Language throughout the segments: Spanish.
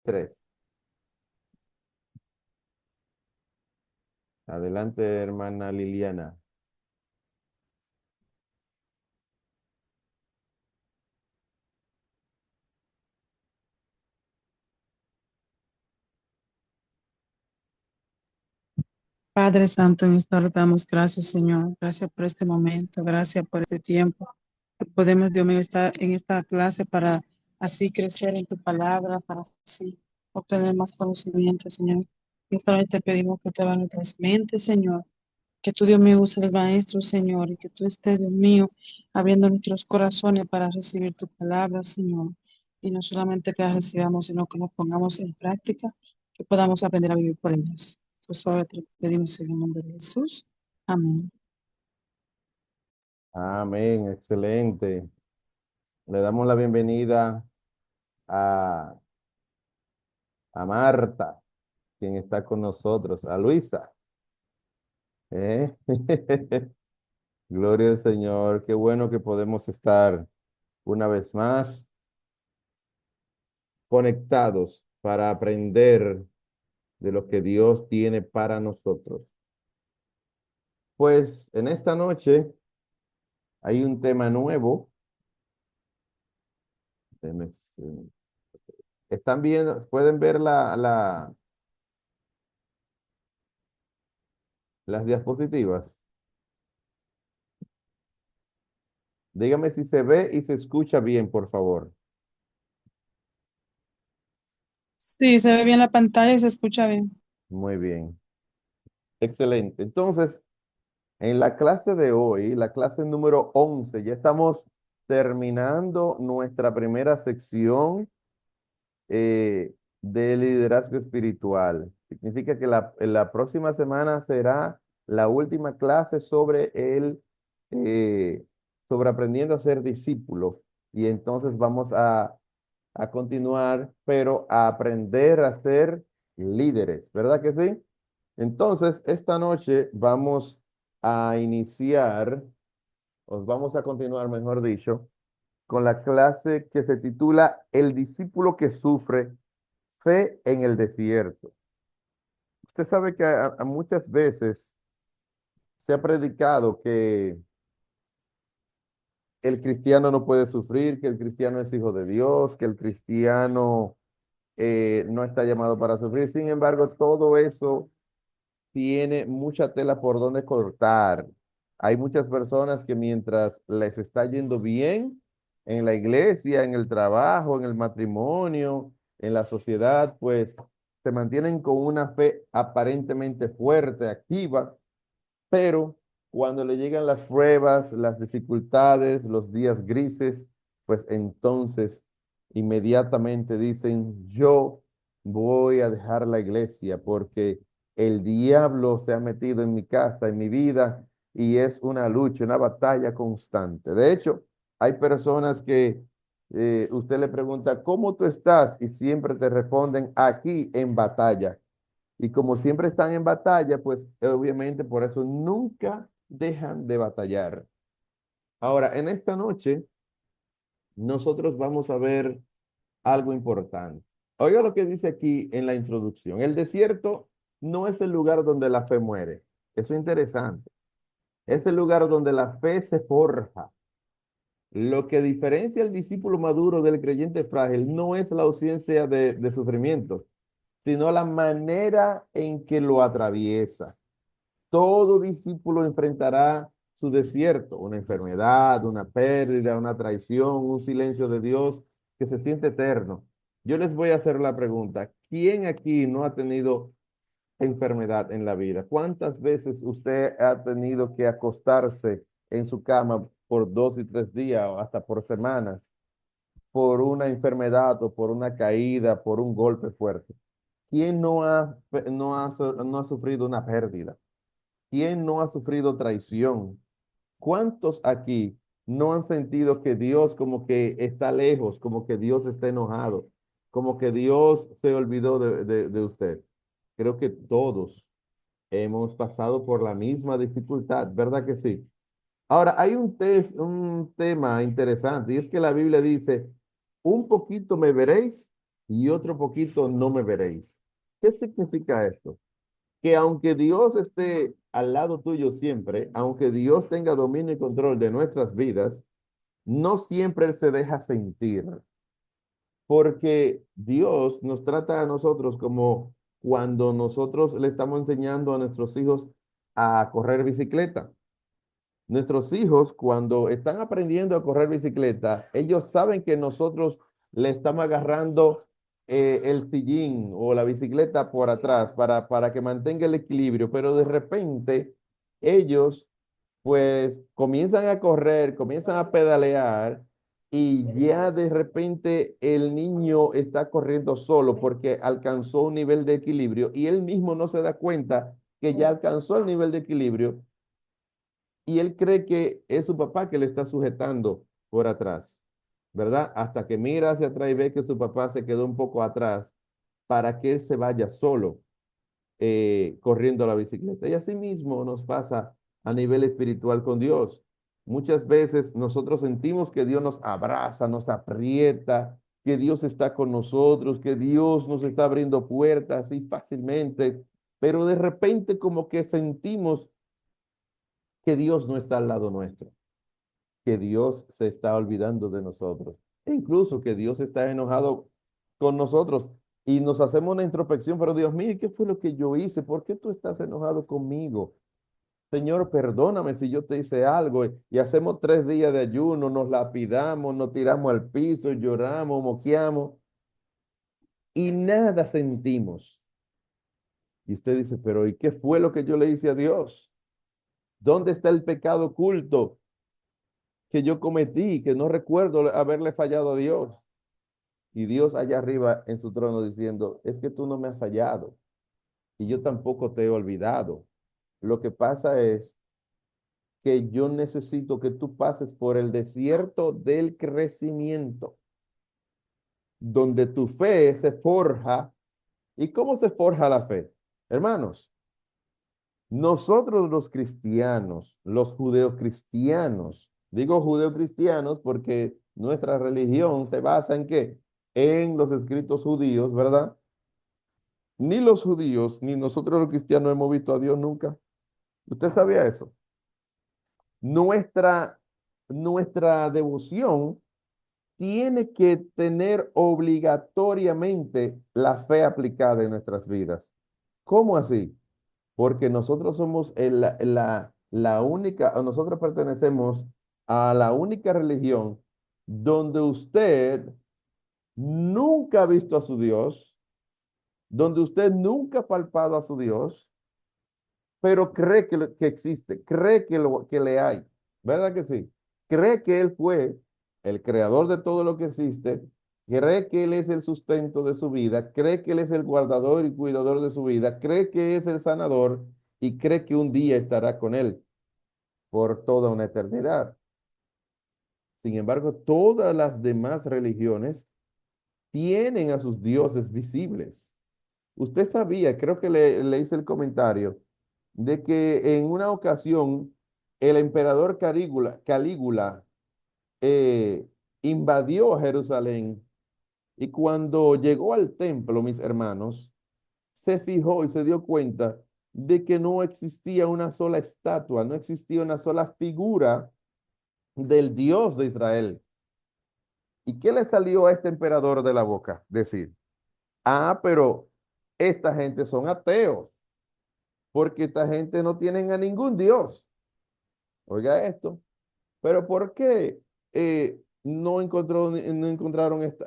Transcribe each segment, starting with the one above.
Tres. Adelante, hermana Liliana. Padre Santo, en esta hora te damos gracias, Señor. Gracias por este momento, gracias por este tiempo. Que podemos, Dios mío, estar en esta clase para así crecer en tu palabra, para así obtener más conocimiento, Señor. En esta hora te pedimos que te abra nuestras mentes, Señor. Que tú, Dios mío, use el Maestro, Señor, y que tú estés, Dios mío, abriendo nuestros corazones para recibir tu palabra, Señor. Y no solamente que la recibamos, sino que nos pongamos en práctica, que podamos aprender a vivir por ellas. Por favor, te lo pedimos en el nombre de Jesús. Amén. Amén, excelente. Le damos la bienvenida a, a Marta, quien está con nosotros, a Luisa. ¿Eh? Gloria al Señor. Qué bueno que podemos estar una vez más conectados para aprender de lo que Dios tiene para nosotros. Pues en esta noche hay un tema nuevo. Déjenme, están viendo, pueden ver las diapositivas. Dígame si se ve y se escucha bien, por favor. Sí, se ve bien la pantalla y se escucha bien. Muy bien. Excelente. Entonces, en la clase de hoy, la clase número 11, ya estamos terminando nuestra primera sección de liderazgo espiritual. Significa que la próxima semana será la última clase eh, sobre aprendiendo a ser discípulo. Y entonces vamos a continuar, pero a aprender a ser líderes, ¿verdad que sí? Entonces, esta noche vamos a iniciar, os vamos a continuar, mejor dicho, con la clase que se titula El discípulo que sufre fe en el desierto. Usted sabe que a muchas veces se ha predicado que el cristiano no puede sufrir, que el cristiano es hijo de Dios, que el cristiano no está llamado para sufrir. Sin embargo, todo eso tiene mucha tela por donde cortar. Hay muchas personas que mientras les está yendo bien en la iglesia, en el trabajo, en el matrimonio, en la sociedad, pues se mantienen con una fe aparentemente fuerte, activa, pero cuando le llegan las pruebas, las dificultades, los días grises, pues entonces inmediatamente dicen, yo voy a dejar la iglesia porque el diablo se ha metido en mi casa, en mi vida, y es una lucha, una batalla constante. De hecho, hay personas que usted le pregunta, ¿cómo tú estás? Y siempre te responden, aquí en batalla. Y como siempre están en batalla, pues obviamente por eso nunca dejan de batallar. Ahora, en esta noche, nosotros vamos a ver algo importante. Oiga lo que dice aquí en la introducción. El desierto no es el lugar donde la fe muere. Eso es interesante. Es el lugar donde la fe se forja. Lo que diferencia al discípulo maduro del creyente frágil no es la ausencia de sufrimiento, sino la manera en que lo atraviesa. Todo discípulo enfrentará su desierto, una enfermedad, una pérdida, una traición, un silencio de Dios que se siente eterno. Yo les voy a hacer la pregunta, ¿quién aquí no ha tenido enfermedad en la vida? ¿Cuántas veces usted ha tenido que acostarse en su cama por 2 y 3 días o hasta por semanas por una enfermedad o por una caída, por un golpe fuerte? ¿Quién no ha sufrido una pérdida? ¿Quién no ha sufrido traición? ¿Cuántos aquí no han sentido que Dios como que está lejos, como que Dios está enojado, como que Dios se olvidó de usted? Creo que todos hemos pasado por la misma dificultad, ¿verdad que sí? Ahora, hay un tema interesante y es que la Biblia dice, un poquito me veréis y otro poquito no me veréis. ¿Qué significa esto? Que aunque Dios esté al lado tuyo siempre, aunque Dios tenga dominio y control de nuestras vidas, no siempre Él se deja sentir, porque Dios nos trata a nosotros como cuando nosotros le estamos enseñando a nuestros hijos a correr bicicleta. Nuestros hijos, cuando están aprendiendo a correr bicicleta, ellos saben que nosotros le estamos agarrando el sillín o la bicicleta por atrás para que mantenga el equilibrio, pero de repente ellos pues comienzan a correr, comienzan a pedalear y ya de repente el niño está corriendo solo porque alcanzó un nivel de equilibrio y él mismo no se da cuenta que ya alcanzó el nivel de equilibrio y él cree que es su papá que le está sujetando por atrás, ¿verdad? Hasta que mira hacia atrás y ve que su papá se quedó un poco atrás para que él se vaya solo corriendo la bicicleta. Y así mismo nos pasa a nivel espiritual con Dios. Muchas veces nosotros sentimos que Dios nos abraza, nos aprieta, que Dios está con nosotros, que Dios nos está abriendo puertas así fácilmente, pero de repente como que sentimos que Dios no está al lado nuestro, que Dios se está olvidando de nosotros, e incluso que Dios está enojado con nosotros y nos hacemos una introspección, pero Dios mío, ¿qué fue lo que yo hice? ¿Por qué tú estás enojado conmigo? Señor, perdóname si yo te hice algo y hacemos 3 días de ayuno, nos lapidamos, nos tiramos al piso, lloramos, moqueamos y nada sentimos. Y usted dice, pero ¿y qué fue lo que yo le hice a Dios? ¿Dónde está el pecado oculto que yo cometí, que no recuerdo haberle fallado a Dios? Y Dios allá arriba en su trono diciendo, es que tú no me has fallado y yo tampoco te he olvidado. Lo que pasa es que yo necesito que tú pases por el desierto del crecimiento, donde tu fe se forja. ¿Y cómo se forja la fe? Hermanos, nosotros los cristianos, los judeocristianos, digo judeocristianos porque nuestra religión se basa en qué? En los escritos judíos, ¿verdad? Ni los judíos, ni nosotros los cristianos hemos visto a Dios nunca. ¿Usted sabía eso? Nuestra, nuestra devoción tiene que tener obligatoriamente la fe aplicada en nuestras vidas. ¿Cómo así? Porque nosotros somos la única, o nosotros pertenecemos a la única religión donde usted nunca ha visto a su Dios, donde usted nunca ha palpado a su Dios, pero cree que existe, cree que le hay, ¿verdad que sí? Cree que Él fue el creador de todo lo que existe, cree que Él es el sustento de su vida, cree que Él es el guardador y cuidador de su vida, cree que es el sanador y cree que un día estará con Él por toda una eternidad. Sin embargo, todas las demás religiones tienen a sus dioses visibles. Usted sabía, creo que le hice el comentario, de que en una ocasión el emperador Calígula eh, invadió Jerusalén y cuando llegó al templo, mis hermanos, se fijó y se dio cuenta de que no existía una sola estatua, no existía una sola figura del Dios de Israel. ¿Y qué le salió a este emperador de la boca? Decir, ah, pero esta gente son ateos, porque esta gente no tienen a ningún Dios. Oiga esto. Pero ¿por qué no encontraron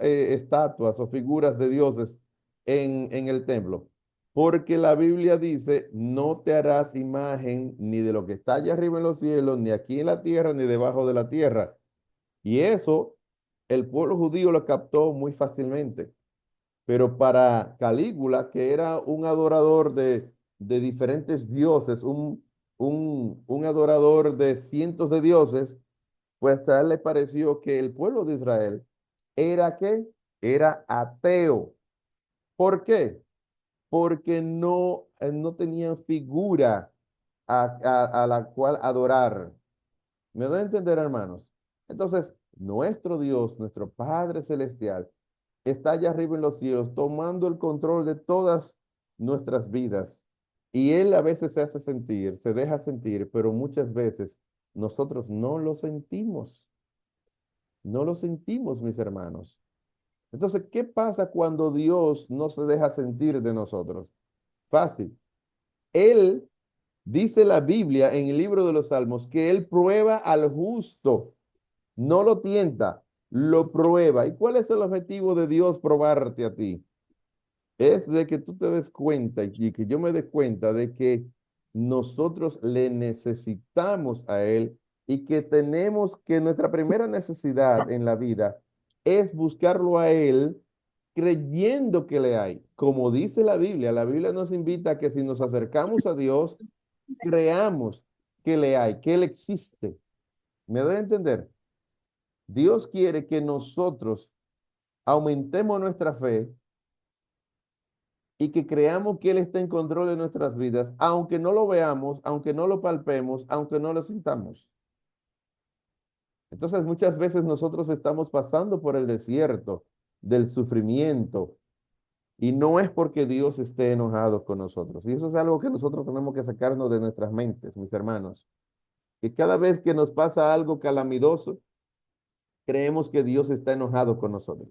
estatuas o figuras de dioses en el templo? Porque la Biblia dice, no te harás imagen ni de lo que está allá arriba en los cielos, ni aquí en la tierra, ni debajo de la tierra. Y eso el pueblo judío lo captó muy fácilmente. Pero para Calígula, que era un adorador de diferentes dioses, un adorador de cientos de dioses, pues a él le pareció que el pueblo de Israel era ¿qué? Era ateo. ¿Por qué? Porque no tenían figura a la cual adorar. ¿Me doy a entender, hermanos? Entonces, nuestro Dios, nuestro Padre Celestial, está allá arriba en los cielos, tomando el control de todas nuestras vidas. Y Él a veces se hace sentir, se deja sentir, pero muchas veces nosotros no lo sentimos. No lo sentimos, mis hermanos. Entonces, ¿qué pasa cuando Dios no se deja sentir de nosotros? Fácil. Él, dice la Biblia en el libro de los Salmos, que Él prueba al justo, no lo tienta, lo prueba. ¿Y cuál es el objetivo de Dios probarte a ti? Es de que tú te des cuenta y que yo me dé cuenta de que nosotros le necesitamos a Él y que tenemos que nuestra primera necesidad en la vida es buscarlo a Él creyendo que le hay. Como dice la Biblia nos invita a que si nos acercamos a Dios, creamos que le hay, que Él existe. ¿Me doy a entender? Dios quiere que nosotros aumentemos nuestra fe y que creamos que Él está en control de nuestras vidas, aunque no lo veamos, aunque no lo palpemos, aunque no lo sintamos. Entonces, muchas veces nosotros estamos pasando por el desierto del sufrimiento y no es porque Dios esté enojado con nosotros. Y eso es algo que nosotros tenemos que sacarnos de nuestras mentes, mis hermanos. Que cada vez que nos pasa algo calamitoso, creemos que Dios está enojado con nosotros,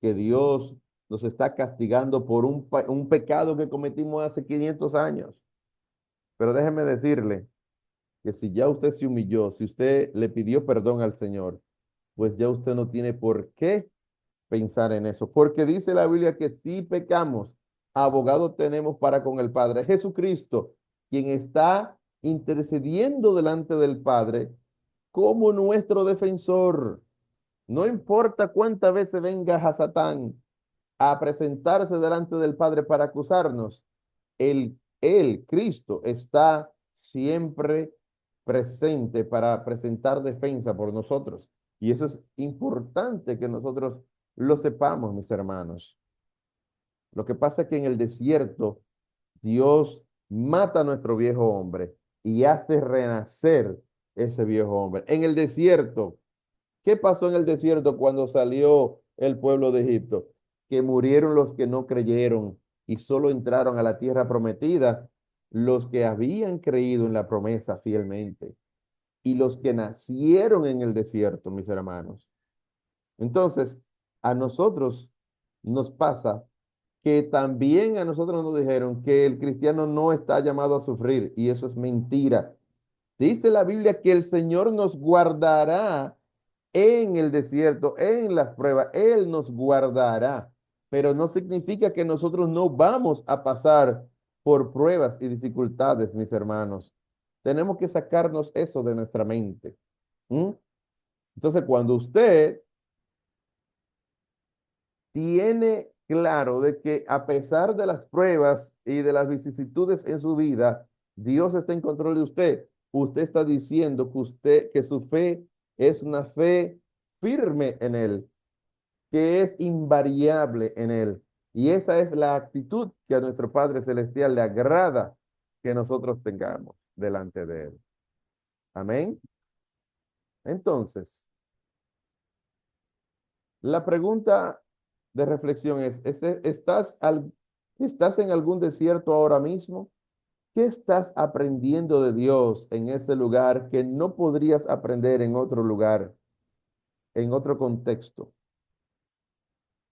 que Dios nos está castigando por un pecado que cometimos hace 500 años. Pero déjeme decirle que si ya usted se humilló, si usted le pidió perdón al Señor, pues ya usted no tiene por qué pensar en eso. Porque dice la Biblia que si pecamos, abogado tenemos para con el Padre. Jesucristo, quien está intercediendo delante del Padre como nuestro defensor. No importa cuántas veces venga a Satán a presentarse delante del Padre para acusarnos, Cristo, está siempre presente para presentar defensa por nosotros. Y eso es importante que nosotros lo sepamos, mis hermanos. Lo que pasa es que en el desierto Dios mata a nuestro viejo hombre y hace renacer ese viejo hombre. En el desierto, ¿qué pasó en el desierto cuando salió el pueblo de Egipto? Que murieron los que no creyeron y solo entraron a la tierra prometida los que habían creído en la promesa fielmente y los que nacieron en el desierto, mis hermanos. Entonces, a nosotros nos pasa que también a nosotros nos dijeron que el cristiano no está llamado a sufrir y eso es mentira. Dice la Biblia que el Señor nos guardará en el desierto, en las pruebas, Él nos guardará, pero no significa que nosotros no vamos a pasar por pruebas y dificultades, mis hermanos. Tenemos que sacarnos eso de nuestra mente. ¿Mm? Entonces, cuando usted tiene claro de que a pesar de las pruebas y de las vicisitudes en su vida, Dios está en control de usted. Usted está diciendo que su fe es una fe firme en Él, que es invariable en Él. Y esa es la actitud que a nuestro Padre Celestial le agrada que nosotros tengamos delante de Él. Amén. Entonces, la pregunta de reflexión ¿estás en algún desierto ahora mismo? ¿Qué estás aprendiendo de Dios en ese lugar que no podrías aprender en otro lugar, en otro contexto?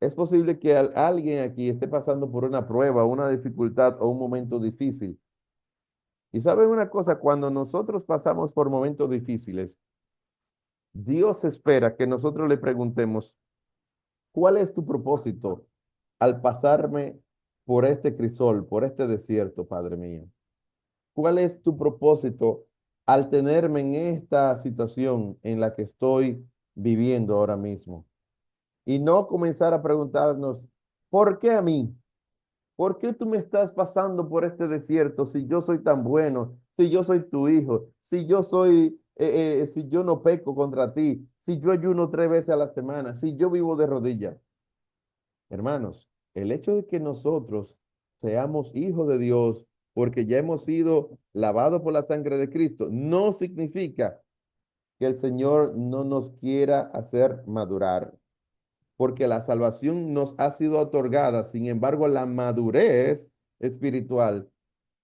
Es posible que alguien aquí esté pasando por una prueba, una dificultad o un momento difícil. Y saben una cosa, cuando nosotros pasamos por momentos difíciles, Dios espera que nosotros le preguntemos, ¿cuál es tu propósito al pasarme por este crisol, por este desierto, Padre mío? ¿Cuál es tu propósito al tenerme en esta situación en la que estoy viviendo ahora mismo? Y no comenzar a preguntarnos, ¿por qué a mí? ¿Por qué tú me estás pasando por este desierto si yo soy tan bueno, si yo soy tu hijo, si yo no peco contra ti, si yo ayuno 3 veces a la semana, si yo vivo de rodillas? Hermanos, el hecho de que nosotros seamos hijos de Dios porque ya hemos sido lavados por la sangre de Cristo, no significa que el Señor no nos quiera hacer madurar. porque la salvación nos ha sido otorgada. Sin embargo, la madurez espiritual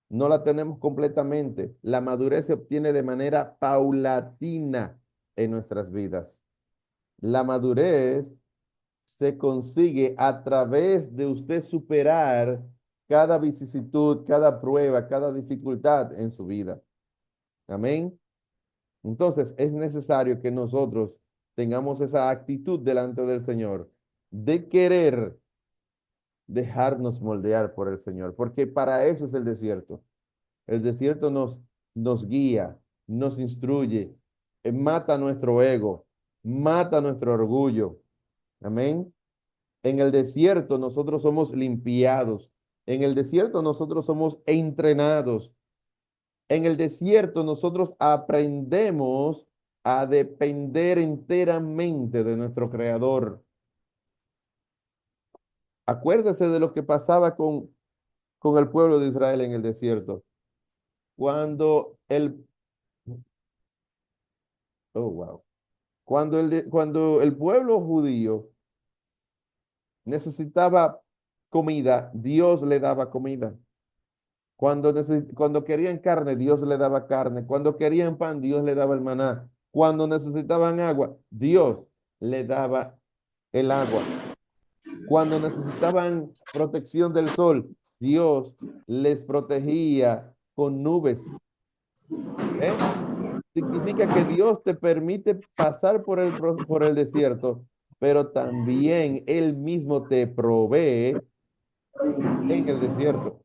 no la tenemos completamente. La madurez se obtiene de manera paulatina en nuestras vidas. La madurez se consigue a través de usted superar cada vicisitud, cada prueba, cada dificultad en su vida. Amén. Entonces es necesario que nosotros tengamos esa actitud delante del Señor de querer dejarnos moldear por el Señor, porque para eso es el desierto. El desierto nos guía, nos instruye, mata nuestro ego, mata nuestro orgullo. Amén. En el desierto nosotros somos limpiados. En el desierto nosotros somos entrenados. En el desierto nosotros aprendemos a depender enteramente de nuestro Creador. Acuérdese de lo que pasaba con el pueblo de Israel en el desierto. Cuando el, oh, wow. Cuando el pueblo judío necesitaba comida, Dios le daba comida. Cuando querían carne, Dios le daba carne. Cuando querían pan, Dios le daba el maná. Cuando necesitaban agua, Dios le daba el agua. Cuando necesitaban protección del sol, Dios les protegía con nubes. ¿Eh? Significa que Dios te permite pasar por el desierto, pero también Él mismo te provee en el desierto.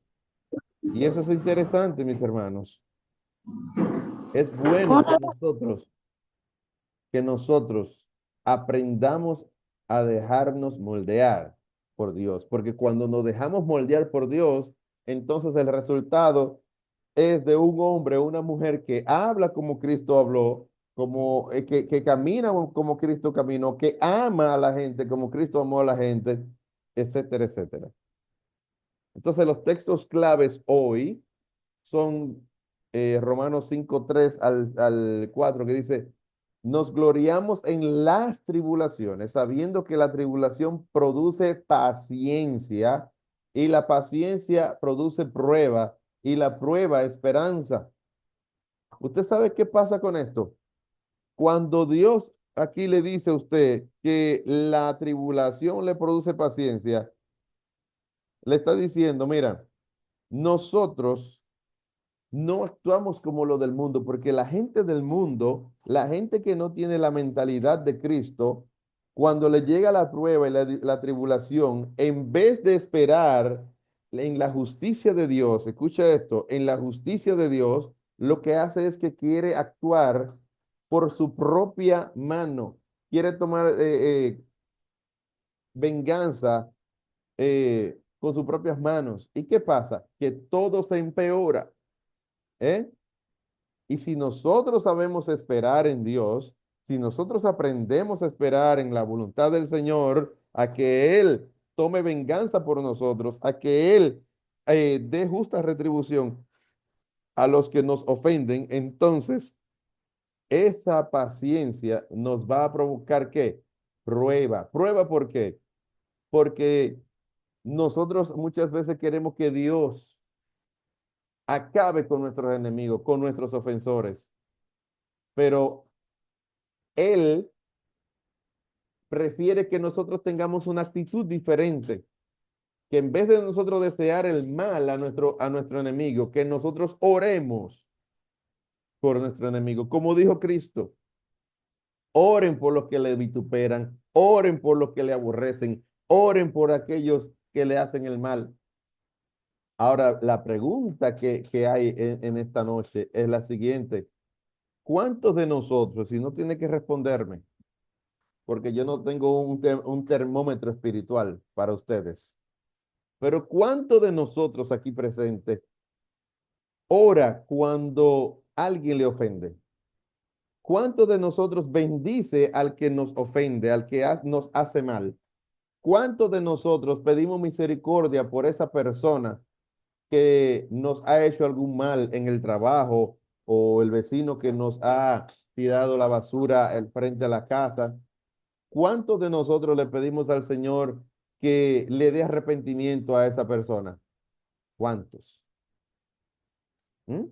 Y eso es interesante, mis hermanos. Es bueno que nosotros aprendamos a dejarnos moldear por Dios, porque cuando nos dejamos moldear por Dios, entonces el resultado es de un hombre o una mujer que habla como Cristo habló, como que camina como Cristo caminó, que ama a la gente como Cristo amó a la gente, etcétera, etcétera. Entonces los textos claves hoy son Romanos 5:3 al 4, que dice, nos gloriamos en las tribulaciones, sabiendo que la tribulación produce paciencia y la paciencia produce prueba y la prueba esperanza. ¿Usted sabe qué pasa con esto? Cuando Dios aquí le dice a usted que la tribulación le produce paciencia, le está diciendo, mira, nosotros no actuamos como lo del mundo, porque la gente del mundo, la gente que no tiene la mentalidad de Cristo, cuando le llega la prueba y la tribulación, en vez de esperar en la justicia de Dios, escucha esto, en la justicia de Dios, lo que hace es que quiere actuar por su propia mano, quiere tomar venganza con sus propias manos. ¿Y qué pasa? Que todo se empeora. ¿Eh? Y si nosotros sabemos esperar en Dios, si nosotros aprendemos a esperar en la voluntad del Señor, a que Él tome venganza por nosotros, a que Él dé justa retribución a los que nos ofenden, entonces esa paciencia nos va a provocar ¿qué? Prueba. ¿Prueba por qué? Porque nosotros muchas veces queremos que Dios acabe con nuestros enemigos, con nuestros ofensores, pero Él prefiere que nosotros tengamos una actitud diferente, que en vez de nosotros desear el mal a nuestro enemigo, que nosotros oremos por nuestro enemigo. Como dijo Cristo, oren por los que le vituperan, oren por los que le aborrecen, oren por aquellos que le hacen el mal. Ahora, la pregunta que hay en esta noche es la siguiente. ¿Cuántos de nosotros, si no tiene que responderme, porque yo no tengo un termómetro espiritual para ustedes, pero ¿cuántos de nosotros aquí presentes ora cuando alguien le ofende? ¿Cuántos de nosotros bendice al que nos ofende, al que nos hace mal? ¿Cuántos de nosotros pedimos misericordia por esa persona que nos ha hecho algún mal en el trabajo o el vecino que nos ha tirado la basura al frente de la casa? ¿Cuántos de nosotros le pedimos al Señor que le dé arrepentimiento a esa persona? ¿Cuántos? ¿Mm?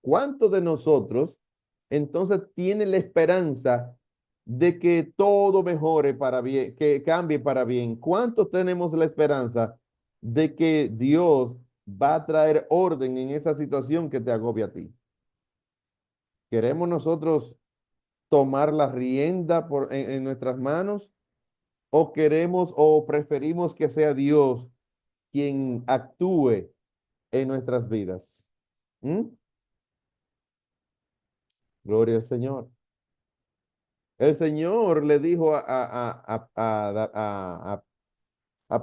¿Cuántos de nosotros entonces tienen la esperanza de que todo mejore para bien, que cambie para bien? ¿Cuántos tenemos la esperanza de que Dios va a traer orden en esa situación que te agobia a ti? ¿Queremos nosotros tomar la rienda en nuestras manos o queremos o preferimos que sea Dios quien actúe en nuestras vidas? ¿Mm? Gloria al Señor. El Señor le dijo a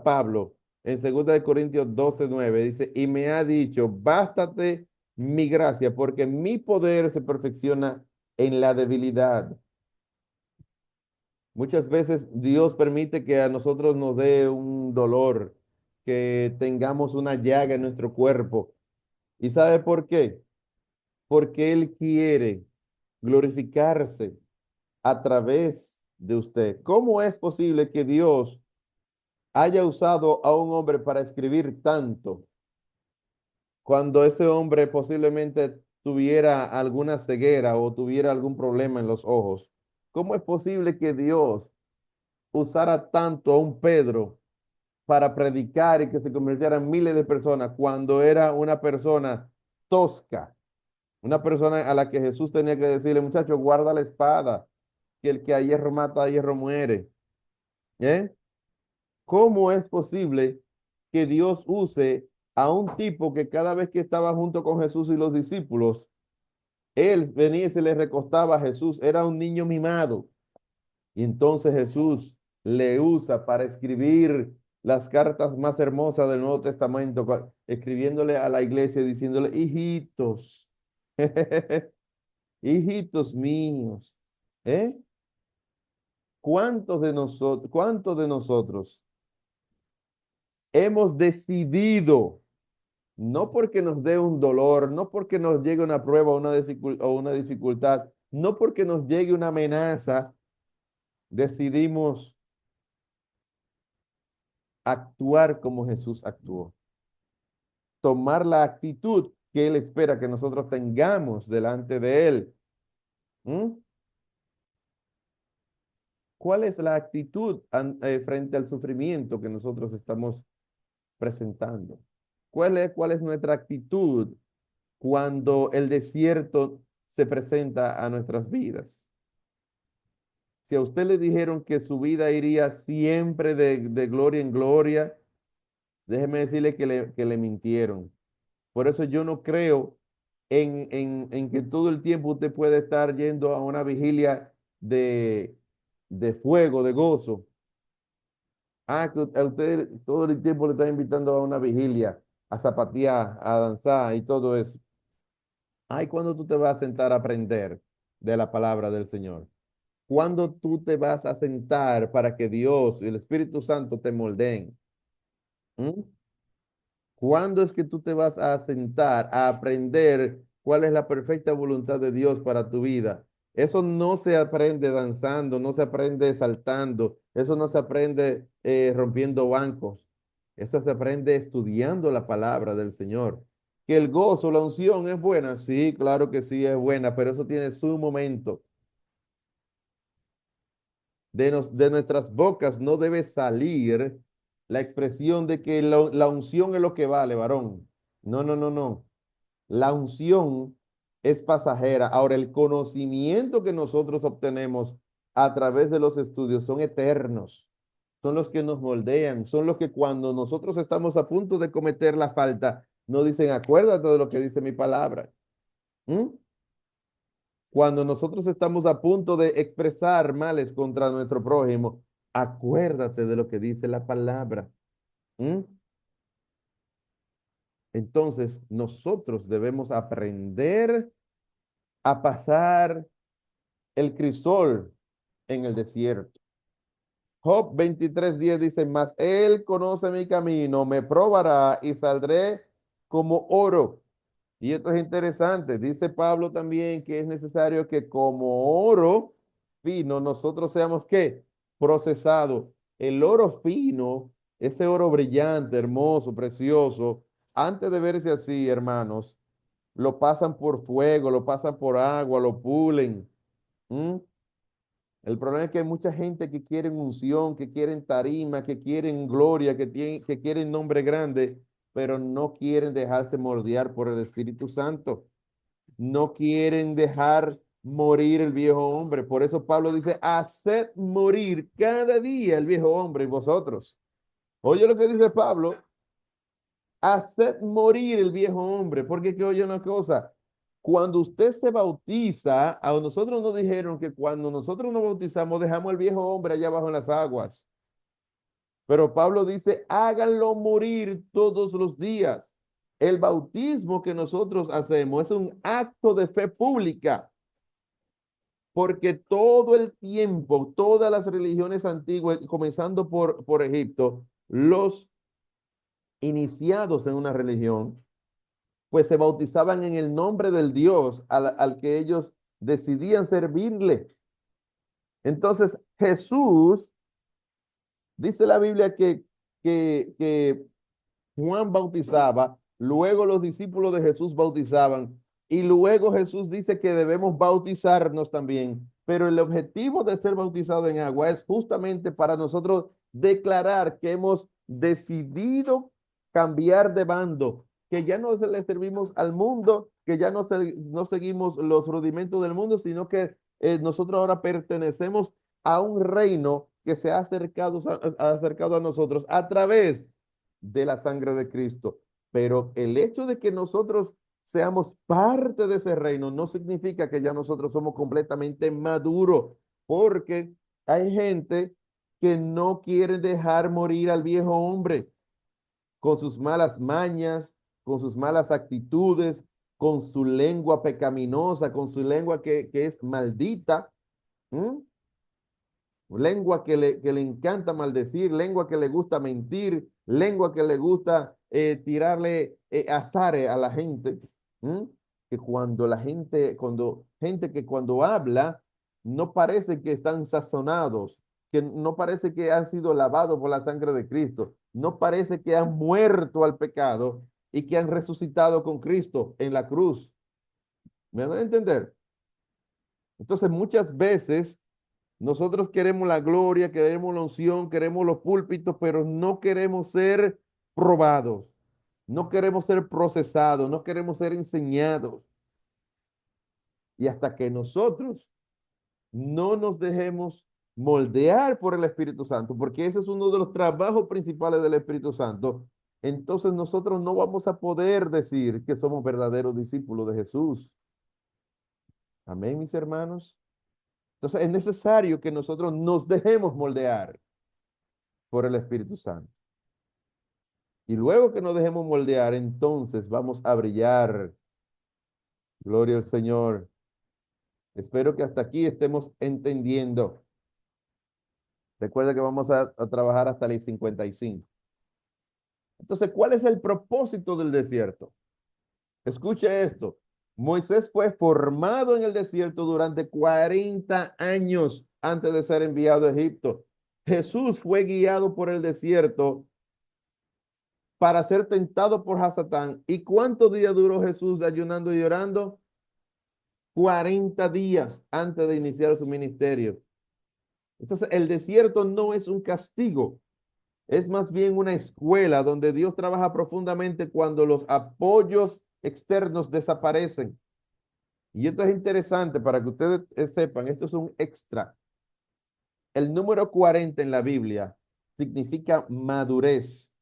Pablo en 2 Corintios 12:9, dice, y me ha dicho, bástate mi gracia, porque mi poder se perfecciona en la debilidad. Muchas veces Dios permite que a nosotros nos dé un dolor, que tengamos una llaga en nuestro cuerpo. ¿Y sabe por qué? Porque Él quiere glorificarse a través de usted. ¿Cómo es posible que Dios haya usado a un hombre para escribir tanto cuando ese hombre posiblemente tuviera alguna ceguera o tuviera algún problema en los ojos? ¿Cómo es posible que Dios usara tanto a un Pedro para predicar y que se convirtieran miles de personas cuando era una persona tosca, una persona a la que Jesús tenía que decirle, muchacho, guarda la espada, que el que a hierro mata, a hierro muere? ¿Eh? ¿Cómo es posible que Dios use a un tipo que cada vez que estaba junto con Jesús y los discípulos, él venía y se le recostaba a Jesús? Era un niño mimado. Y entonces Jesús le usa para escribir las cartas más hermosas del Nuevo Testamento, escribiéndole a la iglesia, diciéndole, hijitos, hijitos míos, ¿eh? ¿Cuántos de nosotros hemos decidido, no porque nos dé un dolor, no porque nos llegue una prueba o una dificultad, no porque nos llegue una amenaza, decidimos actuar como Jesús actuó? Tomar la actitud que Él espera que nosotros tengamos delante de Él. ¿Mm? ¿Cuál es la actitud frente al sufrimiento que nosotros estamos presentando? ¿Cuál es nuestra actitud cuando el desierto se presenta a nuestras vidas? Si a usted le dijeron que su vida iría siempre de gloria en gloria, déjeme decirle que le mintieron. Por eso yo no creo en que todo el tiempo usted puede estar yendo a una vigilia de, de fuego, de gozo. Que a usted todo el tiempo le está invitando a una vigilia, a zapatear, a danzar y todo eso. Ay, ¿cuándo tú te vas a sentar a aprender de la palabra del Señor? ¿Cuándo tú te vas a sentar para que Dios y el Espíritu Santo te moldeen? ¿Mm? ¿Cuándo es que tú te vas a sentar a aprender cuál es la perfecta voluntad de Dios para tu vida? Eso no se aprende danzando, no se aprende saltando, eso no se aprende rompiendo bancos, eso se aprende estudiando la palabra del Señor. Que el gozo, la unción es buena, sí, claro que sí es buena, pero eso tiene su momento. De nuestras bocas no debe salir la expresión de que la unción es lo que vale, varón. No, no, no, no. La unción es pasajera. Ahora, el conocimiento que nosotros obtenemos a través de los estudios son eternos. Son los que nos moldean. Son los que cuando nosotros estamos a punto de cometer la falta, nos dicen, acuérdate de lo que dice mi palabra. ¿Mm? Cuando nosotros estamos a punto de expresar males contra nuestro prójimo, acuérdate de lo que dice la palabra. ¿Mm? Entonces, nosotros debemos aprender a pasar el crisol en el desierto. Job 23:10 dice, mas él conoce mi camino, me probará y saldré como oro. Y esto es interesante. Dice Pablo también que es necesario que como oro fino nosotros seamos ¿qué? procesado. El oro fino, ese oro brillante, hermoso, precioso, antes de verse así, hermanos, lo pasan por fuego, lo pasan por agua, lo pulen. ¿Mm? El problema es que hay mucha gente que quieren unción, que quieren tarima, que quieren gloria, que quieren nombre grande, pero no quieren dejarse moldear por el Espíritu Santo. No quieren dejar morir el viejo hombre. Por eso Pablo dice, haced morir cada día el viejo hombre y vosotros. Oye lo que dice Pablo, haced morir el viejo hombre, porque que oye una cosa, cuando usted se bautiza, a nosotros nos dijeron que cuando nosotros nos bautizamos dejamos el viejo hombre allá abajo en las aguas. Pero Pablo dice, háganlo morir todos los días. El bautismo que nosotros hacemos es un acto de fe pública, porque todo el tiempo, todas las religiones antiguas, comenzando por Egipto, los iniciados en una religión, pues se bautizaban en el nombre del Dios al que ellos decidían servirle. Entonces Jesús, dice la Biblia que Juan bautizaba, luego los discípulos de Jesús bautizaban y luego Jesús dice que debemos bautizarnos también. Pero el objetivo de ser bautizado en agua es justamente para nosotros declarar que hemos decidido cambiar de bando, que ya no le servimos al mundo, que ya no seguimos los rudimentos del mundo, sino que nosotros ahora pertenecemos a un reino que se ha acercado a nosotros a través de la sangre de Cristo. Pero el hecho de que nosotros seamos parte de ese reino no significa que ya nosotros somos completamente maduros, porque hay gente que no quiere dejar morir al viejo hombre con sus malas mañas, con sus malas actitudes, con su lengua pecaminosa, con su lengua que es maldita. ¿Mm? Lengua que le encanta maldecir, lengua que le gusta mentir, lengua que le gusta tirarle azares a la gente. ¿Mm? Que cuando gente que cuando habla, no parece que están sazonados, que no parece que han sido lavados por la sangre de Cristo, no parece que han muerto al pecado y que han resucitado con Cristo en la cruz. ¿Me dan a entender? Entonces, muchas veces nosotros queremos la gloria, queremos la unción, queremos los púlpitos, pero no queremos ser probados, no queremos ser procesados, no queremos ser enseñados. Y hasta que nosotros no nos dejemos moldear por el Espíritu Santo, porque ese es uno de los trabajos principales del Espíritu Santo, entonces nosotros no vamos a poder decir que somos verdaderos discípulos de Jesús. Amén, mis hermanos. Entonces es necesario que nosotros nos dejemos moldear por el Espíritu Santo. Y luego que nos dejemos moldear, entonces vamos a brillar. Gloria al Señor. Espero que hasta aquí estemos entendiendo. Recuerda que vamos a trabajar hasta el 55. Entonces, ¿cuál es el propósito del desierto? Escuche esto. Moisés fue formado en el desierto durante 40 años antes de ser enviado a Egipto. Jesús fue guiado por el desierto para ser tentado por Hasatán. ¿Y cuántos días duró Jesús ayunando y orando? 40 días antes de iniciar su ministerio. Entonces, el desierto no es un castigo, es más bien una escuela donde Dios trabaja profundamente cuando los apoyos externos desaparecen. Y esto es interesante para que ustedes sepan, esto es un extra. El número 40 en la Biblia significa madurez.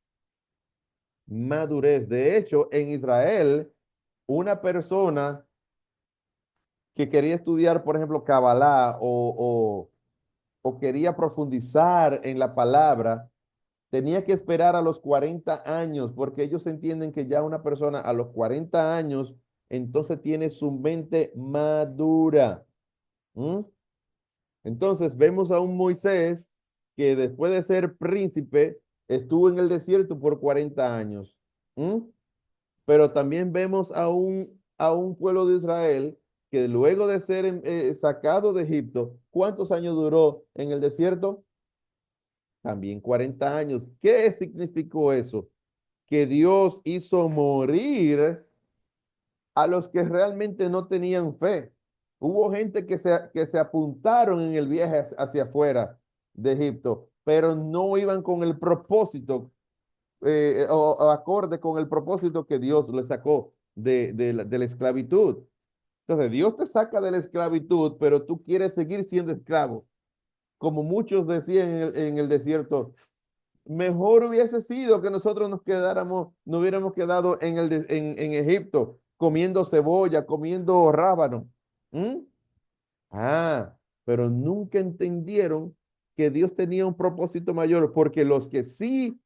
Madurez. De hecho, en Israel, una persona que quería estudiar, por ejemplo, Kabbalah o quería profundizar en la palabra, tenía que esperar a los 40 años, porque ellos entienden que ya una persona a los 40 años, entonces tiene su mente madura. ¿Mm? Entonces vemos a un Moisés que después de ser príncipe, estuvo en el desierto por 40 años. ¿Mm? Pero también vemos a un pueblo de Israel que luego de ser sacado de Egipto, ¿cuántos años duró en el desierto? también 40 años. ¿Qué significó eso? Que Dios hizo morir a los que realmente no tenían fe. Hubo gente que se apuntaron en el viaje hacia afuera de Egipto, pero no iban con el propósito o acorde con el propósito que Dios les sacó de la esclavitud. Entonces, Dios te saca de la esclavitud, pero tú quieres seguir siendo esclavo. Como muchos decían en el desierto, mejor hubiese sido que nosotros nos hubiéramos quedado en Egipto comiendo cebolla, comiendo rábano. ¿Mm? Ah, pero nunca entendieron que Dios tenía un propósito mayor, porque los que sí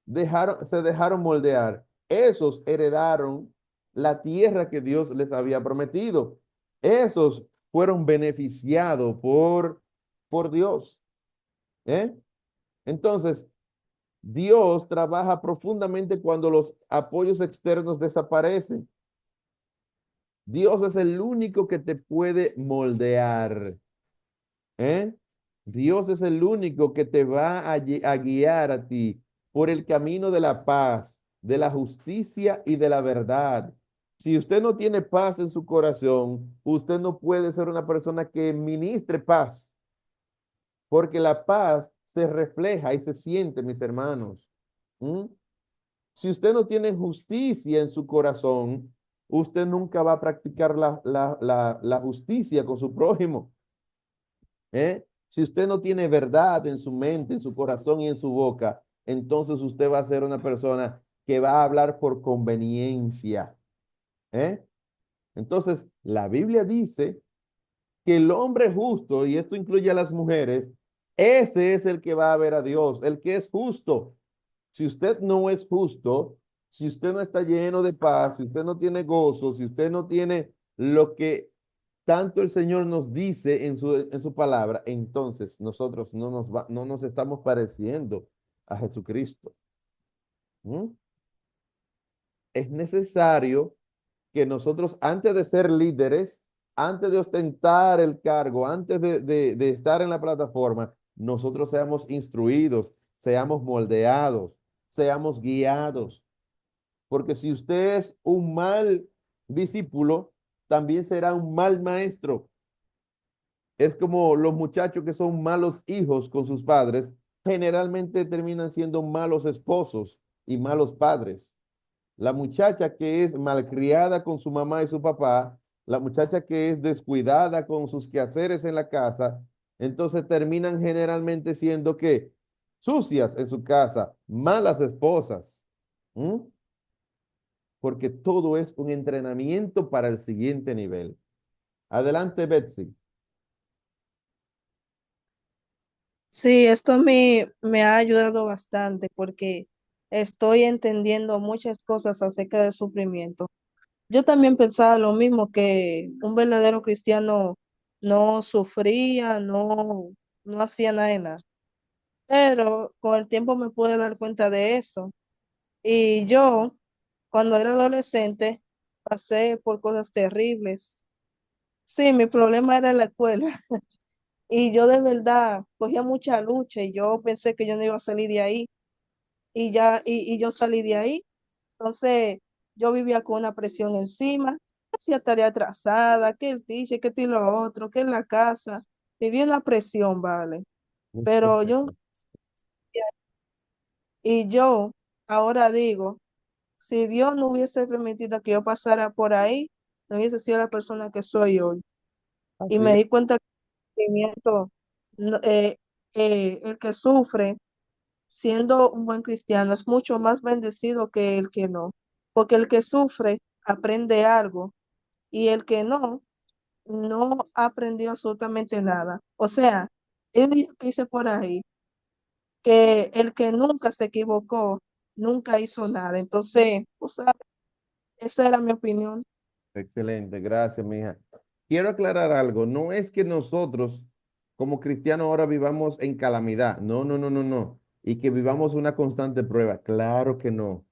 se dejaron moldear, esos heredaron la tierra que Dios les había prometido. Esos fueron beneficiados por Dios. ¿Eh? Entonces, Dios trabaja profundamente cuando los apoyos externos desaparecen. Dios es el único que te puede moldear. ¿Eh? Dios es el único que te va a guiar a ti por el camino de la paz, de la justicia y de la verdad. Si usted no tiene paz en su corazón, usted no puede ser una persona que ministre paz, porque la paz se refleja y se siente, mis hermanos. ¿Mm? Si usted no tiene justicia en su corazón, usted nunca va a practicar la justicia con su prójimo. ¿Eh? Si usted no tiene verdad en su mente, en su corazón y en su boca, entonces usted va a ser una persona que va a hablar por conveniencia. ¿Eh? Entonces, la Biblia dice que el hombre justo, y esto incluye a las mujeres, ese es el que va a ver a Dios, el que es justo. Si usted no es justo, si usted no está lleno de paz, si usted no tiene gozo, si usted no tiene lo que tanto el Señor nos dice en su palabra, entonces nosotros no nos estamos pareciendo a Jesucristo. ¿Mm? Es necesario que nosotros, antes de ser líderes, antes de ostentar el cargo, antes de estar en la plataforma, nosotros seamos instruidos, seamos moldeados, seamos guiados. Porque si usted es un mal discípulo, también será un mal maestro. Es como los muchachos que son malos hijos con sus padres, generalmente terminan siendo malos esposos y malos padres. La muchacha que es malcriada con su mamá y su papá, la muchacha que es descuidada con sus quehaceres en la casa, entonces terminan generalmente siendo que sucias en su casa, malas esposas. ¿Mm? Porque todo es un entrenamiento para el siguiente nivel. Adelante, Betsy. Sí, esto me ha ayudado bastante porque estoy entendiendo muchas cosas acerca del sufrimiento. Yo también pensaba lo mismo, que un verdadero cristiano no sufría, no hacía nada de nada. Pero con el tiempo me pude dar cuenta de eso. Y yo, cuando era adolescente, pasé por cosas terribles. Sí, mi problema era la escuela. Y yo de verdad cogía mucha lucha y yo pensé que yo no iba a salir de ahí y yo salí de ahí. Entonces yo vivía con una presión encima, hacía tarea atrasada, que el teacher, que esto y lo otro, que en la casa. Vivía en la presión, vale. Pero yo, y yo ahora digo, si Dios no hubiese permitido que yo pasara por ahí, no hubiese sido la persona que soy hoy. Y Así me es. di cuenta que el sufrimiento, el que sufre siendo un buen cristiano es mucho más bendecido que el que no, porque el que sufre aprende algo y el que no aprendió absolutamente nada. O sea, él dijo que hice por ahí, que el que nunca se equivocó, nunca hizo nada. Entonces, o sea, esa era mi opinión. Excelente, gracias, mija. Quiero aclarar algo, no es que nosotros como cristianos ahora vivamos en calamidad, no, no, no, no, no, y que vivamos una constante prueba, claro que no.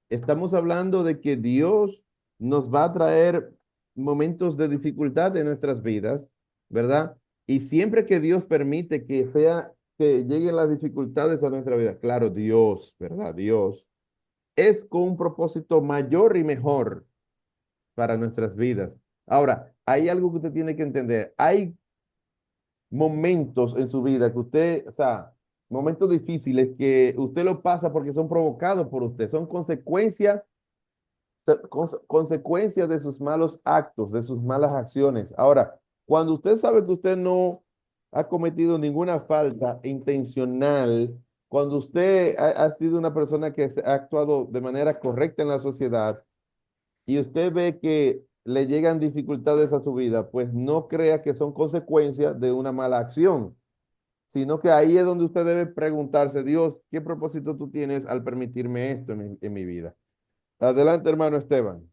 Estamos hablando de que Dios nos va a traer momentos de dificultad en nuestras vidas, ¿verdad? Y siempre que Dios permite que sea que lleguen las dificultades a nuestra vida. Claro, Dios, ¿verdad? Dios es con un propósito mayor y mejor para nuestras vidas. Ahora, hay algo que usted tiene que entender. Hay momentos en su vida que usted, o sea, momentos difíciles que usted lo pasa porque son provocados por usted, son consecuencias de sus malos actos, de sus malas acciones. Ahora, cuando usted sabe que usted no ha cometido ninguna falta intencional, cuando usted ha sido una persona que ha actuado de manera correcta en la sociedad y usted ve que le llegan dificultades a su vida, pues no crea que son consecuencias de una mala acción, sino que ahí es donde usted debe preguntarse, Dios, ¿qué propósito tú tienes al permitirme esto en mi vida? Adelante, hermano Esteban.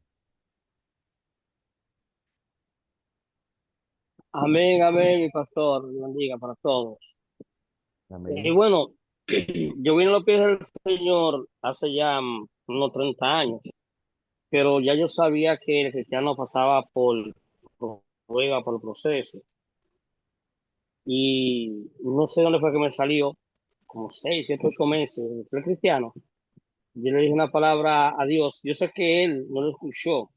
Amén, amén, mi pastor, Dios bendiga para todos. Y Amén. bueno, yo vine a los pies del Señor hace ya unos 30 años, pero ya yo sabía que el cristiano pasaba por prueba, por el proceso, y no sé dónde fue que me salió, como 6, 7, 8 meses de ser cristiano. Yo le dije una palabra a Dios, yo sé que Él no lo escuchó,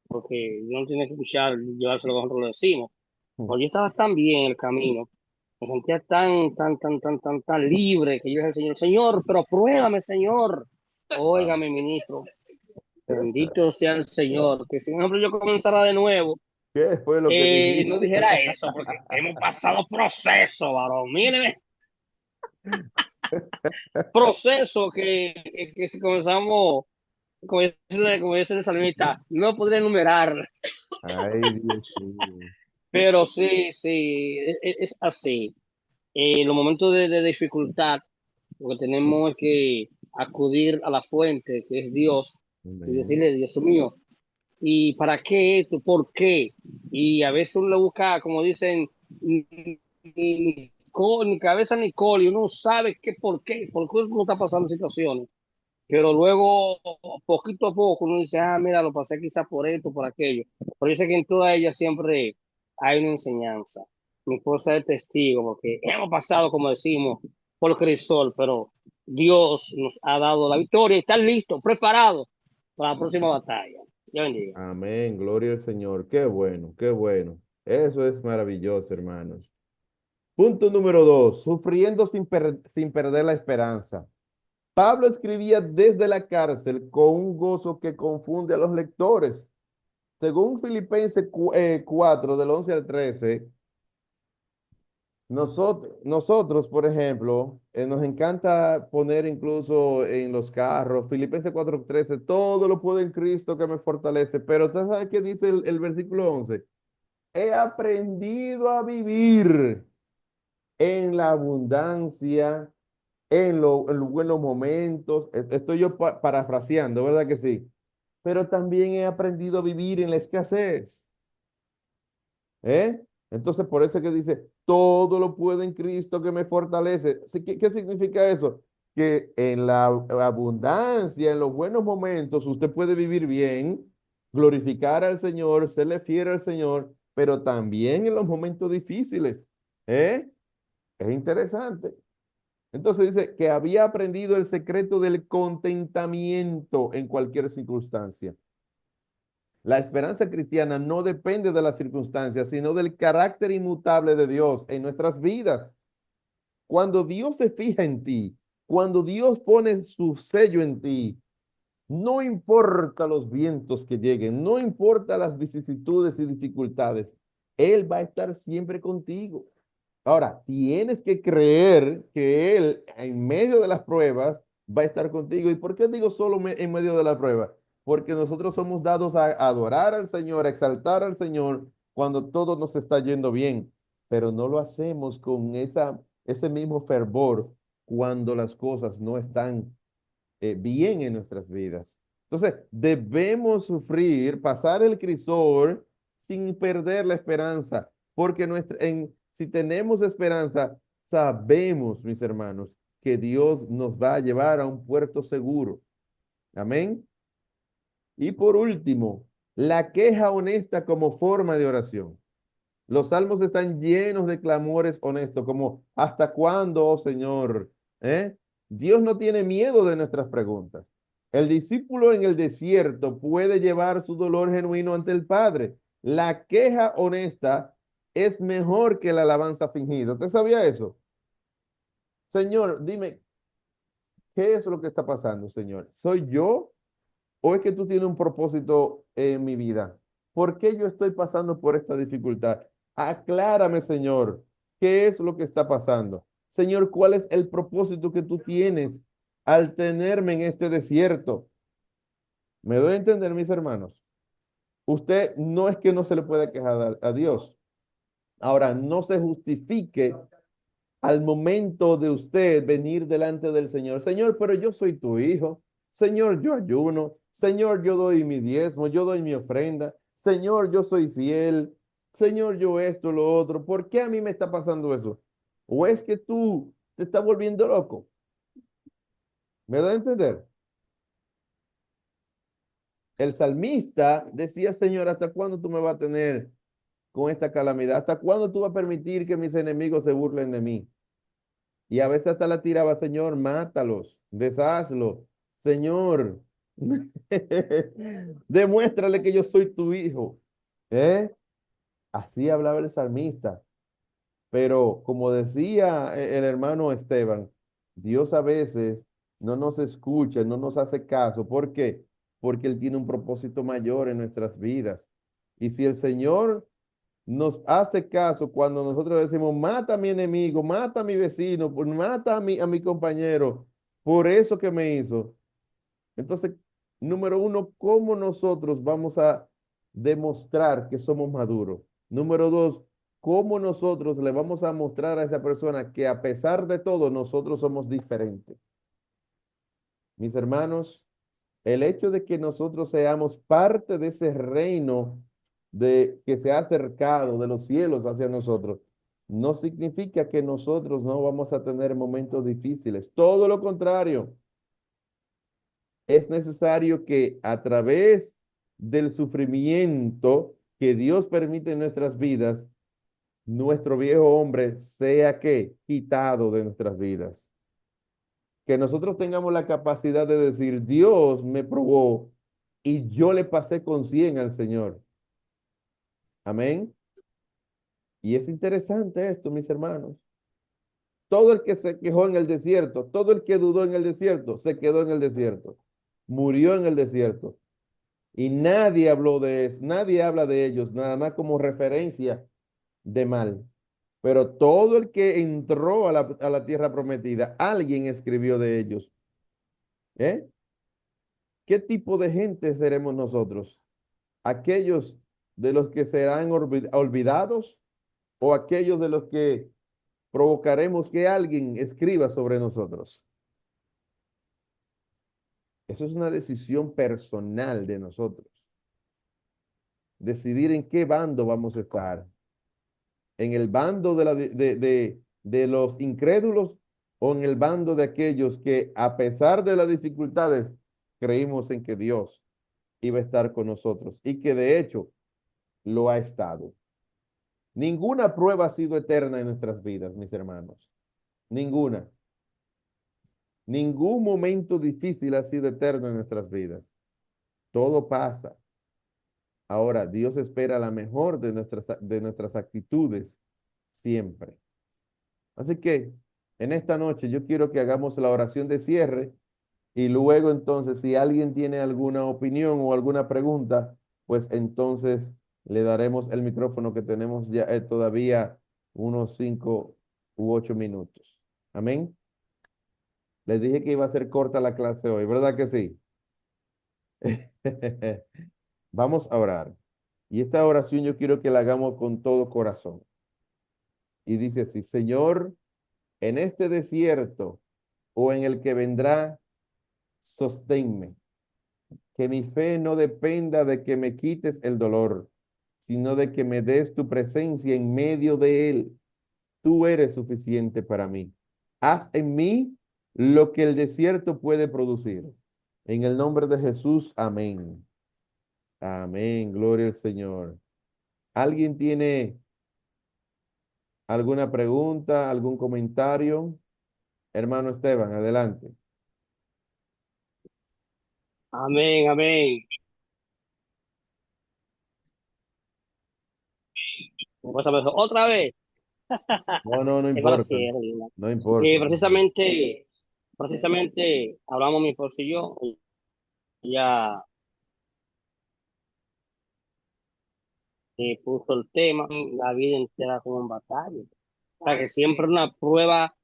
porque no tiene que escuchar, llevárselo como nosotros lo decimos. Cuando yo estaba tan bien en el camino, me sentía tan libre que yo dije al Señor, Señor, pero pruébame, Señor. Wow. Óigame, ministro, bendito sea el Señor, que si por ejemplo yo comenzara de nuevo, ¿Qué fue lo que no dijiste? dijera eso, porque hemos pasado proceso, varón. Míreme, proceso que si comenzamos, como dice el salmista, no podría enumerar, Ay, Dios mío. pero sí, sí, es así. En los momentos de dificultad, lo que tenemos es que acudir a la fuente, que es Dios, y Amén. decirle, Dios mío, ¿y para qué esto? ¿Por qué? Y a veces uno le busca, como dicen, ni cabeza ni cola, y uno no sabe qué, por qué uno está pasando situaciones. Pero luego, poquito a poco, uno dice, mira, lo pasé quizás por esto, por aquello. Pero yo sé que en toda ella siempre hay una enseñanza. Mi esposa es testigo, porque hemos pasado, como decimos, por crisol, pero Dios nos ha dado la victoria y están listos, preparados para la próxima batalla. Dios bendiga. Amén. Gloria al Señor. Qué bueno, qué bueno. Eso es maravilloso, hermanos. Punto número 2, sufriendo sin perder la esperanza. Pablo escribía desde la cárcel con un gozo que confunde a los lectores. Según Filipenses 4, del 11 al 13, nosotros, por ejemplo, nos encanta poner incluso en los carros, Filipenses 4:13, todo lo puedo en Cristo que me fortalece. Pero ¿usted sabe qué dice el versículo 11? He aprendido a vivir en la abundancia, en los buenos momentos. Estoy yo parafraseando, ¿verdad que sí? Pero también he aprendido a vivir en la escasez. ¿Eh? Entonces, por eso es que dice, todo lo puedo en Cristo que me fortalece. Sí, ¿qué significa eso? Que en la abundancia, en los buenos momentos, usted puede vivir bien, glorificar al Señor, serle fiel al Señor, pero también en los momentos difíciles. ¿Eh? Es interesante. Entonces dice que había aprendido el secreto del contentamiento en cualquier circunstancia. La esperanza cristiana no depende de las circunstancias, sino del carácter inmutable de Dios en nuestras vidas. Cuando Dios se fija en ti, cuando Dios pone su sello en ti, no importa los vientos que lleguen, no importa las vicisitudes y dificultades, Él va a estar siempre contigo. Ahora, tienes que creer que Él en medio de las pruebas va a estar contigo. ¿Y por qué digo solo en medio de la prueba? Porque nosotros somos dados a adorar al Señor, a exaltar al Señor cuando todo nos está yendo bien, pero no lo hacemos con ese mismo fervor cuando las cosas no están bien en nuestras vidas. Entonces, debemos sufrir, pasar el crisol sin perder la esperanza, porque si tenemos esperanza, sabemos, mis hermanos, que Dios nos va a llevar a un puerto seguro. Amén. Y por último, la queja honesta como forma de oración. Los salmos están llenos de clamores honestos, como ¿hasta cuándo, oh Señor? ¿Eh? Dios no tiene miedo de nuestras preguntas. El discípulo en el desierto puede llevar su dolor genuino ante el Padre. La queja honesta es mejor que la alabanza fingida. ¿Usted sabía eso? Señor, dime, ¿qué es lo que está pasando, Señor? ¿Soy yo o es que tú tienes un propósito en mi vida? ¿Por qué yo estoy pasando por esta dificultad? Aclárame, Señor, ¿qué es lo que está pasando? Señor, ¿cuál es el propósito que tú tienes al tenerme en este desierto? ¿Me doy a entender, mis hermanos? Usted no es que no se le pueda quejar a Dios. Ahora, no se justifique al momento de usted venir delante del Señor. Señor, pero yo soy tu hijo. Señor, yo ayuno. Señor, yo doy mi diezmo, yo doy mi ofrenda. Señor, yo soy fiel. Señor, yo esto, lo otro. ¿Por qué a mí me está pasando eso? ¿O es que tú te estás volviendo loco? ¿Me da a entender? El salmista decía, Señor, ¿hasta cuándo tú me vas a tener con esta calamidad? ¿Hasta cuándo tú vas a permitir que mis enemigos se burlen de mí? Y a veces hasta la tiraba, Señor, mátalos, deshazlo. Señor, demuéstrale que yo soy tu hijo. ¿Eh? Así hablaba el salmista. Pero como decía el hermano Esteban, Dios a veces no nos escucha, no nos hace caso. ¿Por qué? Porque Él tiene un propósito mayor en nuestras vidas. Y si el Señor nos hace caso cuando nosotros decimos, mata a mi enemigo, mata a mi vecino, mata a mi compañero, por eso que me hizo. Entonces, número uno, ¿cómo nosotros vamos a demostrar que somos maduros? Número dos, ¿cómo nosotros le vamos a mostrar a esa persona que a pesar de todo nosotros somos diferentes? Mis hermanos, el hecho de que nosotros seamos parte de ese reino de que se ha acercado de los cielos hacia nosotros, no significa que nosotros no vamos a tener momentos difíciles. Todo lo contrario, es necesario que a través del sufrimiento que Dios permite en nuestras vidas, nuestro viejo hombre sea que quitado de nuestras vidas. Que nosotros tengamos la capacidad de decir, Dios me probó y yo le pasé con 100 al Señor. Amén. Y es interesante esto, mis hermanos. Todo el que se quejó en el desierto, todo el que dudó en el desierto, se quedó en el desierto. Murió en el desierto. Y nadie habló de eso, nadie habla de ellos, nada más como referencia de mal. Pero todo el que entró a la tierra prometida, alguien escribió de ellos. ¿Eh? ¿Qué tipo de gente seremos nosotros? ¿Aquellos de los que serán olvidados o aquellos de los que provocaremos que alguien escriba sobre nosotros? Eso es una decisión personal de nosotros. Decidir en qué bando vamos a estar. En el bando de los incrédulos o en el bando de aquellos que a pesar de las dificultades creímos en que Dios iba a estar con nosotros y que de hecho lo ha estado. Ninguna prueba ha sido eterna en nuestras vidas, mis hermanos. Ninguna. Ningún momento difícil ha sido eterno en nuestras vidas. Todo pasa. Ahora, Dios espera la mejor de nuestras actitudes siempre. Así que en esta noche yo quiero que hagamos la oración de cierre y luego entonces si alguien tiene alguna opinión o alguna pregunta, pues entonces le daremos el micrófono que tenemos ya todavía unos 5 u 8 minutos. Amén. Les dije que iba a ser corta la clase hoy, ¿verdad que sí? Vamos a orar. Y esta oración yo quiero que la hagamos con todo corazón. Y dice así, Señor, en este desierto o en el que vendrá, sosténme. Que mi fe no dependa de que me quites el dolor, sino de que me des tu presencia en medio de él. Tú eres suficiente para mí. Haz en mí lo que el desierto puede producir. En el nombre de Jesús, amén. Amén, gloria al Señor. ¿Alguien tiene ¿Alguna pregunta, algún comentario? Hermano Esteban, adelante. Amén, amén. Otra vez. No, no, no Es para importa. cierre. No importa. Precisamente hablamos mi esposo y yo. Ya puso el tema, la vida entera como en batalla. O sea, que siempre una prueba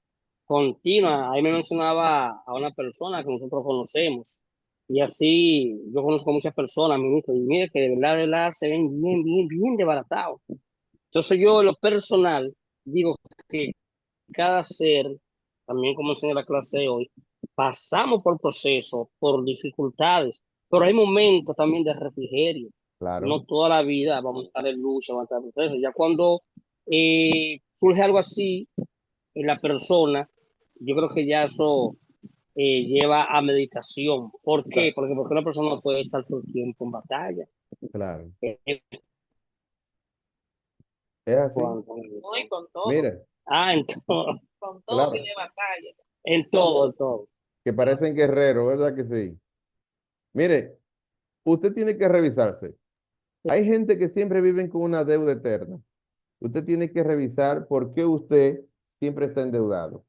continua. Ahí me mencionaba a una persona que nosotros conocemos. Y así yo conozco muchas personas, ministro, y mire que de verdad se ven bien, bien, bien desbaratados. Entonces yo en lo personal digo que cada ser, también como enseña la clase de hoy, pasamos por procesos, por dificultades, pero hay momentos también de refrigerio. Claro, No toda la vida vamos a estar en lucha, vamos a estar en proceso. Ya cuando surge algo así en la persona, yo creo que ya eso lleva a meditación. ¿Por qué? Porque una persona no puede estar todo el tiempo en batalla. claro. Eh, Es así. cuando- No, y con todo. Mire, En todo, con todo claro, tiene batalla. En todo, en todo. que parecen guerreros, ¿verdad que sí? Mire, usted tiene que revisarse. Hay gente que siempre viven con una deuda eterna. Usted tiene que revisar por qué usted siempre está endeudado.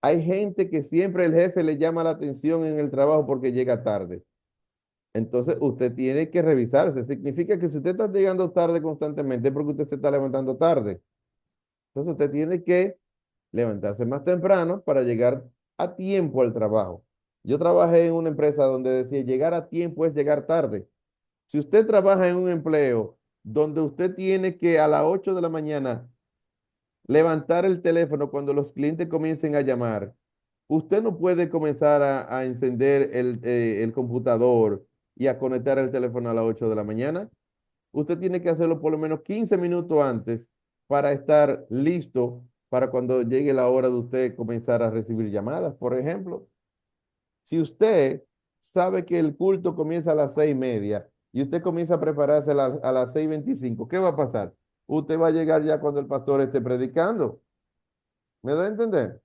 Hay gente que siempre el jefe le llama la atención en el trabajo porque llega tarde. Entonces usted tiene que revisarse. Significa que si usted está llegando tarde constantemente es porque usted se está levantando tarde. Entonces usted tiene que levantarse más temprano para llegar a tiempo al trabajo. Yo trabajé en una empresa donde decía llegar a tiempo es llegar tarde. Si usted trabaja en un empleo donde usted tiene que a las 8 de la mañana levantar el teléfono cuando los clientes comiencen a llamar, usted no puede comenzar a encender el computador y a conectar el teléfono a las 8 de la mañana. Usted tiene que hacerlo por lo menos 15 minutos antes para estar listo para cuando llegue la hora de usted comenzar a recibir llamadas. Por ejemplo, si usted sabe que el culto comienza a las 6:30 y usted comienza a prepararse a las 6:25, ¿qué va a pasar? Usted va a llegar ya cuando el pastor esté predicando. ¿Me da a entender?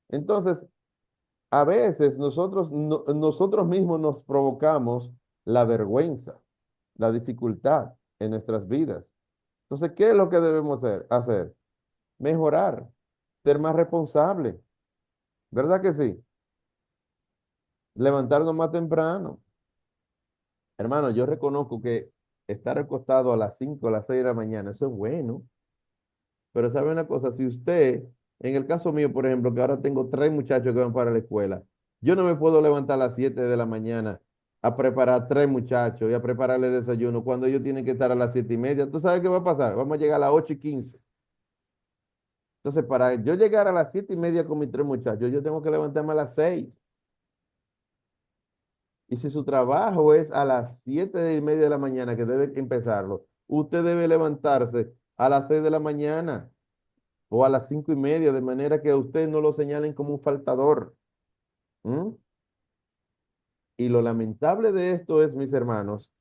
Entonces, a veces nosotros mismos nos provocamos la vergüenza, la dificultad en nuestras vidas. Entonces, ¿qué es lo que debemos hacer? Mejorar, ser más responsable. ¿Verdad que sí? Levantarnos más temprano. Hermano, yo reconozco que estar acostado a las 5 o las 6 de la mañana, eso es bueno. Pero sabe una cosa, si usted, en el caso mío, por ejemplo, que ahora tengo 3 muchachos que van para la escuela, yo no me puedo levantar a las 7 de la mañana a preparar 3 muchachos y a prepararles desayuno cuando ellos tienen que estar a las 7:30. ¿Tú sabes qué va a pasar? Vamos a llegar a las 8:15. Entonces, para yo llegar a las 7:30 con mis 3 muchachos, yo tengo que levantarme a las 6. Y si su trabajo es a las 7:30 de la mañana, que debe empezarlo, usted debe levantarse a las 6 de la mañana o a las 5:30, de manera que a usted no lo señalen como un faltador. ¿Mm? Y lo lamentable de esto es, mis hermanos,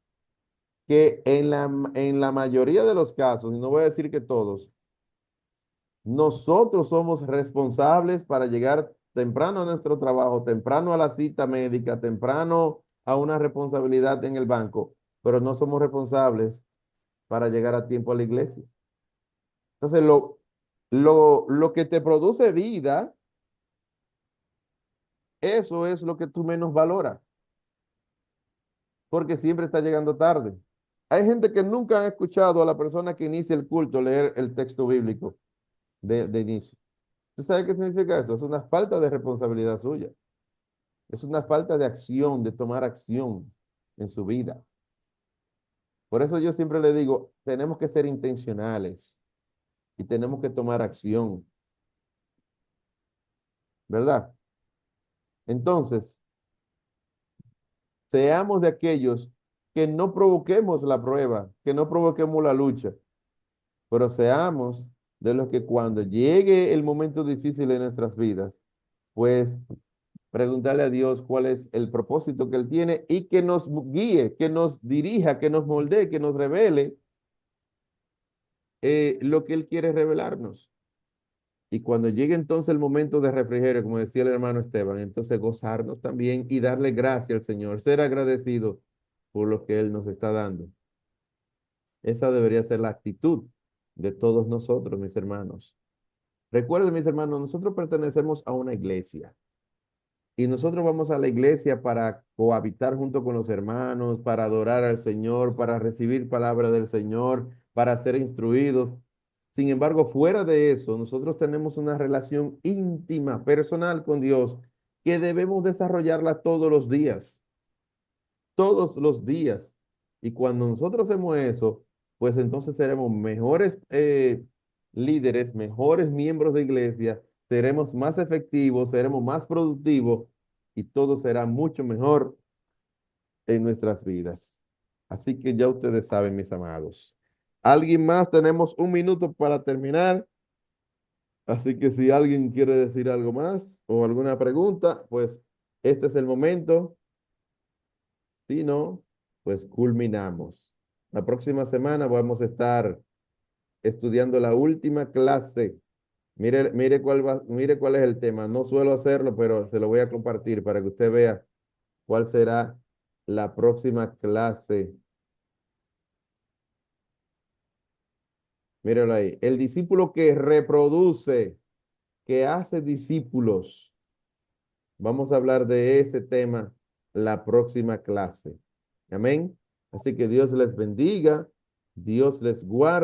que en la mayoría de los casos, y no voy a decir que todos, nosotros somos responsables para llegar temprano a nuestro trabajo, temprano a la cita médica, temprano a una responsabilidad en el banco, pero no somos responsables para llegar a tiempo a la iglesia. Entonces, lo que te produce vida, eso es lo que tú menos valoras, porque siempre está llegando tarde. Hay gente que nunca ha escuchado a la persona que inicia el culto leer el texto bíblico de inicio. ¿Usted sabe qué significa eso? Es una falta de responsabilidad suya. Es una falta de acción, de tomar acción en su vida. Por eso yo siempre le digo, tenemos que ser intencionales y tenemos que tomar acción, ¿verdad? Entonces, seamos de aquellos que no provoquemos la prueba, que no provoquemos la lucha, pero seamos de los que cuando llegue el momento difícil en nuestras vidas, pues preguntarle a Dios cuál es el propósito que Él tiene y que nos guíe, que nos dirija, que nos moldee, que nos revele lo que Él quiere revelarnos. Y cuando llegue entonces el momento de refrigerio, como decía el hermano Esteban, entonces gozarnos también y darle gracias al Señor, ser agradecido por lo que Él nos está dando. Esa debería ser la actitud de todos nosotros, mis hermanos. Recuerden, mis hermanos, nosotros pertenecemos a una iglesia y nosotros vamos a la iglesia para cohabitar junto con los hermanos, para adorar al Señor, para recibir palabra del Señor, para ser instruidos. Sin embargo, fuera de eso, nosotros tenemos una relación íntima, personal con Dios que debemos desarrollarla todos los días, todos los días. Y cuando nosotros hacemos eso, pues entonces seremos mejores líderes, mejores miembros de iglesia, seremos más efectivos, seremos más productivos y todo será mucho mejor en nuestras vidas. Así que ya ustedes saben, mis amados. ¿Alguien más? Tenemos un minuto para terminar. Así que si alguien quiere decir algo más o alguna pregunta, pues este es el momento. Si no, pues culminamos. La próxima semana vamos a estar estudiando la última clase. Mire cuál es el tema. No suelo hacerlo, pero se lo voy a compartir para que usted vea cuál será la próxima clase. Míralo ahí. El discípulo que reproduce, que hace discípulos. Vamos a hablar de ese tema la próxima clase. Amén. Así que Dios les bendiga, Dios les guarde.